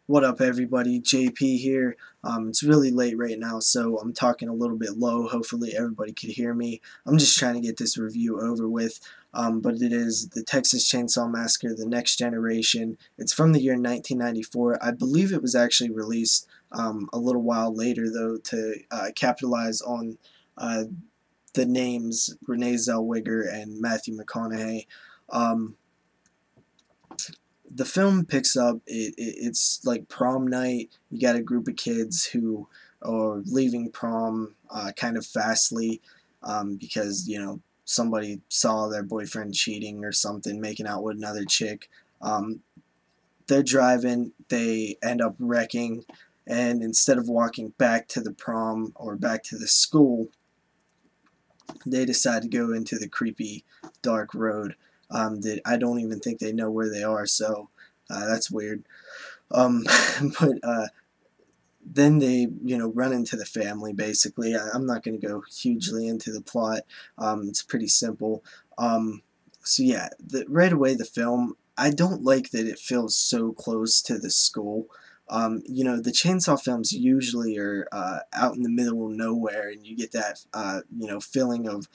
What up, everybody? JP here. It's really late right now, so I'm talking a little bit low. Hopefully, everybody could hear me. I'm just trying to get this review over with. But it is the Texas Chainsaw Massacre: The Next Generation. It's from the year 1994. I believe it was actually released a little while later, though, to capitalize on uh, the names Renee Zellweger and Matthew McConaughey. Um, the film picks up, it's like prom night. You got a group of kids who are leaving prom kind of fastly because somebody saw their boyfriend cheating or something, making out with another chick. um, they're driving, they end up wrecking, and instead of walking back to the prom or back to the school, they decide to go into the creepy dark road that I don't even think they know where they are, so that's weird. Um, but then they, run into the family, basically. I'm not going to go hugely into the plot. It's pretty simple. So yeah, right away the film, I don't like that it feels so close to the school. The chainsaw films usually are out in the middle of nowhere, and you get that, feeling of,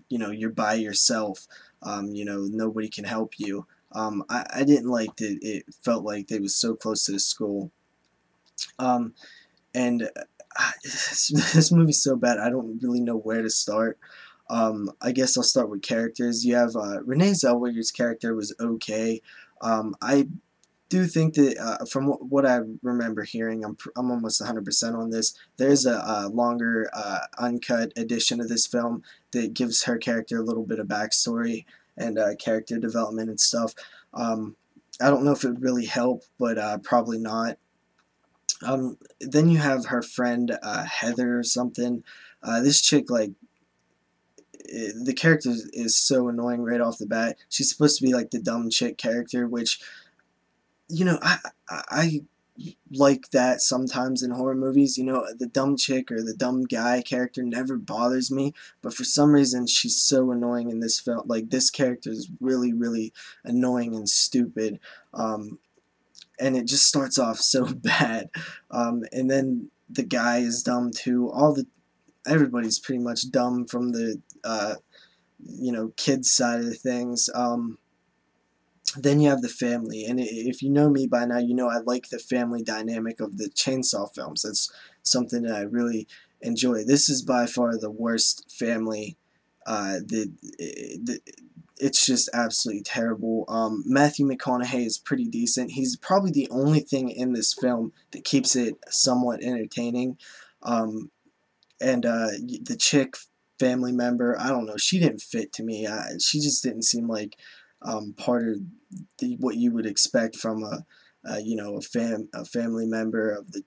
you're by yourself. Nobody can help you. I didn't like that it felt like they was so close to the school. Um, and this movie's so bad, I don't really know where to start. I guess I'll start with characters. You have Renee Zellweger's character was okay. I do think that from what I remember hearing, I'm almost 100% on this. There's a longer uncut edition of this film that gives her character a little bit of backstory and character development and stuff. I don't know if it would really help, but probably not. Then you have her friend Heather or something. This chick, like, the character is so annoying right off the bat. She's supposed to be like the dumb chick character, which, I like that sometimes in horror movies. The dumb chick or the dumb guy character never bothers me, but for some reason she's so annoying in this film. Like, this character is really, really annoying and stupid. And it just starts off so bad. And then the guy is dumb too. Everybody's pretty much dumb from the kids side of the things. Then you have the family, and if you know me by now, you know I like the family dynamic of the chainsaw films. That's something that I really enjoy. This is by far the worst family. It's just absolutely terrible. Matthew McConaughey is pretty decent. He's probably the only thing in this film that keeps it somewhat entertaining. Um, and the chick family member, I don't know, she didn't fit to me. She just didn't seem like part of what you would expect from a family member of the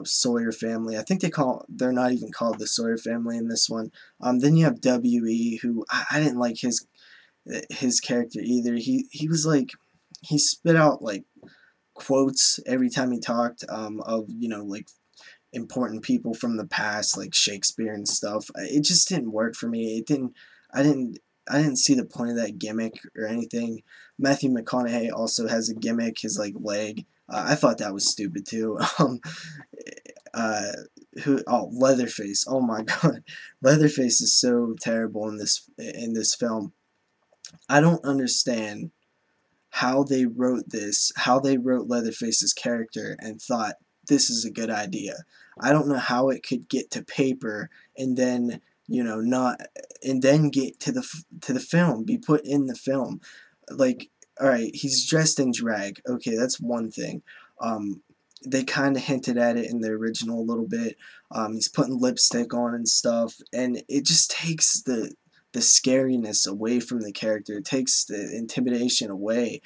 Sawyer family. I think they're not even called the Sawyer family in this one. Then you have W.E., who I didn't like his character either. He was like, he spit out like quotes every time he talked, of like important people from the past, like Shakespeare and stuff. It just didn't work for me. I didn't see the point of that gimmick or anything. Matthew McConaughey also has a gimmick, his like leg. I thought that was stupid too. Uh, Leatherface. Oh my god, Leatherface is so terrible in this film. I don't understand how they wrote Leatherface's character and thought this is a good idea. I don't know how it could get to paper and then not, and then get to the film, be put in the film. Like, all right, he's dressed in drag. Okay, that's one thing. They kind of hinted at it in the original a little bit. He's putting lipstick on and stuff, and it just takes the scariness away from the character. It takes the intimidation away.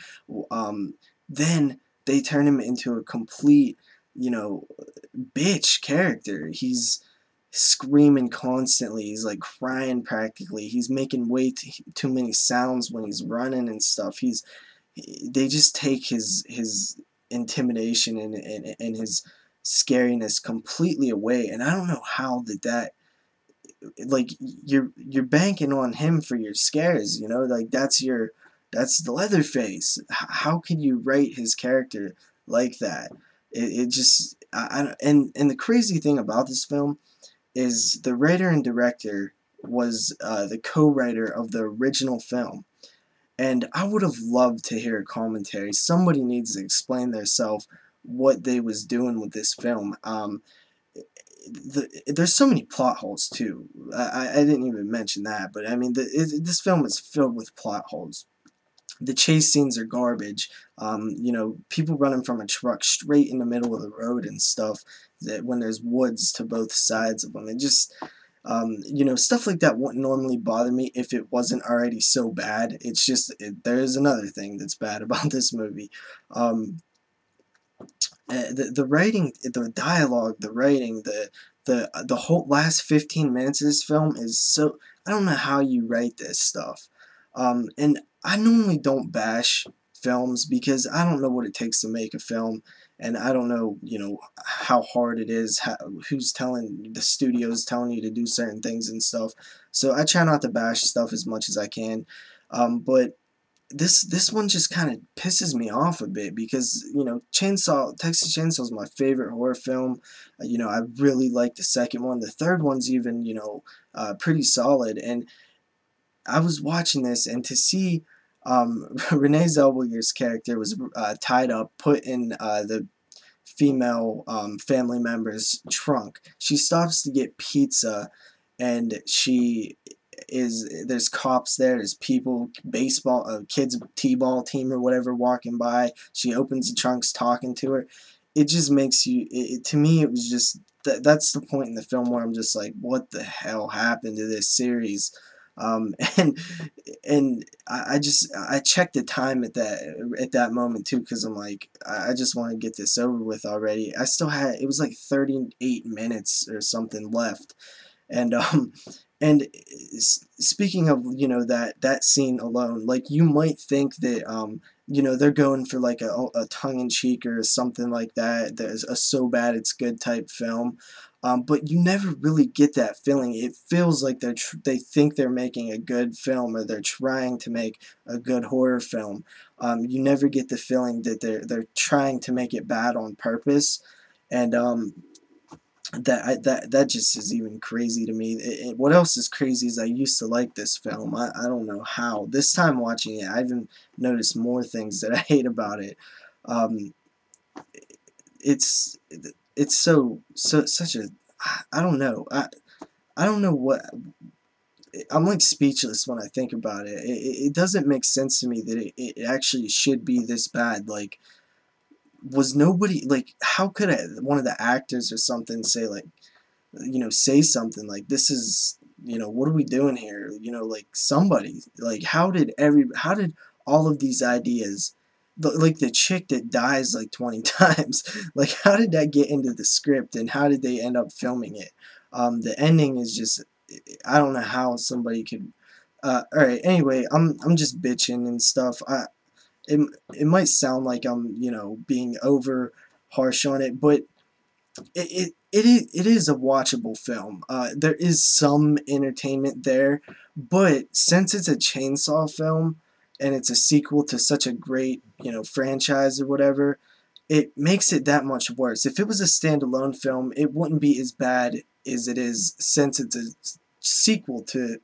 Then they turn him into a complete, bitch character. He's screaming constantly. He's like crying practically. He's making way too many sounds when he's running and stuff. They just take his intimidation and his scariness completely away. And I don't know how that like, you're banking on him for your scares, like that's the Leatherface. How can you write his character like that. It just and the crazy thing about this film is the writer and director was the co-writer of the original film. And I would have loved to hear a commentary. Somebody needs to explain themselves what they was doing with this film. There's so many plot holes too. I didn't even mention that, but I mean, this film is filled with plot holes. The chase scenes are garbage. You know, people running from a truck straight in the middle of the road and stuff. That when there's woods to both sides of them, it just you know, stuff like that wouldn't normally bother me if it wasn't already so bad. It's just there is another thing that's bad about this movie. The writing, the dialogue, the writing, the whole last 15 minutes of this film is so. I don't know how you write this stuff. And I normally don't bash films because I don't know what it takes to make a film, and I don't know, you know, how hard it is, who's telling the studios telling you to do certain things and stuff. So I try not to bash stuff as much as I can. But this one just kind of pisses me off a bit because, you know, Texas Chainsaw is my favorite horror film. You know, I really like the second one. The third one's even, you know, pretty solid. And I was watching this, and to see Renee Zellweger's character was tied up, put in the female family member's trunk. She stops to get pizza, and there's cops there, there's people, baseball, kids t-ball team or whatever walking by. She opens the trunks, talking to her. It just makes you, to me, it was just, that's the point in the film where I'm just like, what the hell happened to this series? Um, and I checked the time at that moment too, because I'm like, I just want to get this over with already. I still had, it was like 38 minutes or something left. And and speaking of, you know, that scene alone, like, you might think that you know, they're going for like a tongue-in-cheek or something like that. There's a so bad it's good type film. But you never really get that feeling. It feels like they think they're making a good film, or they're trying to make a good horror film. You never get the feeling that they're trying to make it bad on purpose. And that just is even crazy to me. What else is crazy is I used to like this film. I don't know how. This time watching it, I even noticed more things that I hate about it. Um, it's such a, I don't know. I don't know what, I'm like speechless when I think about it. It doesn't make sense to me that it actually should be this bad. Like, was nobody, like, how could one of the actors or something say, like, you know, say something like, this is, you know, what are we doing here? You know, like, somebody, like, how did all of these ideas, like the chick that dies like 20 times, like, how did that get into the script, and how did they end up filming it? The ending is just, I don't know how somebody could, alright, anyway, I'm just bitching and stuff. It, it might sound like I'm, you know, being over harsh on it, but it is a watchable film. There is some entertainment there, but since it's a chainsaw film and it's a sequel to such a great, you know, franchise or whatever, it makes it that much worse. If it was a standalone film, it wouldn't be as bad as it is since it's a sequel to,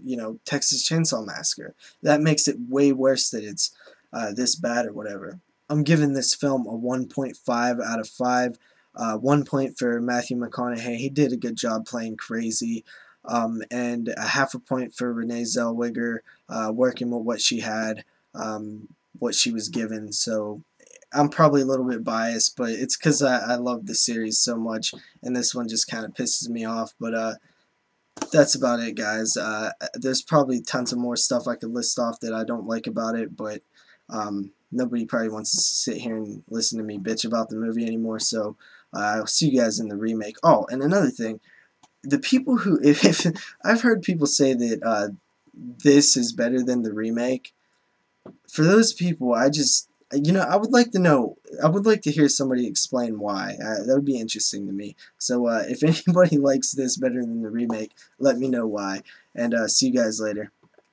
you know, Texas Chainsaw Massacre. That makes it way worse that it's this bad or whatever. I'm giving this film a 1.5 out of 5. 1 point for Matthew McConaughey. He did a good job playing crazy. And a half a point for Renee Zellweger, working with what she had, what she was given. So I'm probably a little bit biased, but it's because I love the series so much, and this one just kind of pisses me off. But that's about it, guys. There's probably tons of more stuff I could list off that I don't like about it, but nobody probably wants to sit here and listen to me bitch about the movie anymore, so I'll see you guys in the remake. Oh, and another thing, the people who, if I've heard people say that this is better than the remake, for those people, I just, you know, I would like to know, I would like to hear somebody explain why. That would be interesting to me. So if anybody likes this better than the remake, let me know why, and see you guys later.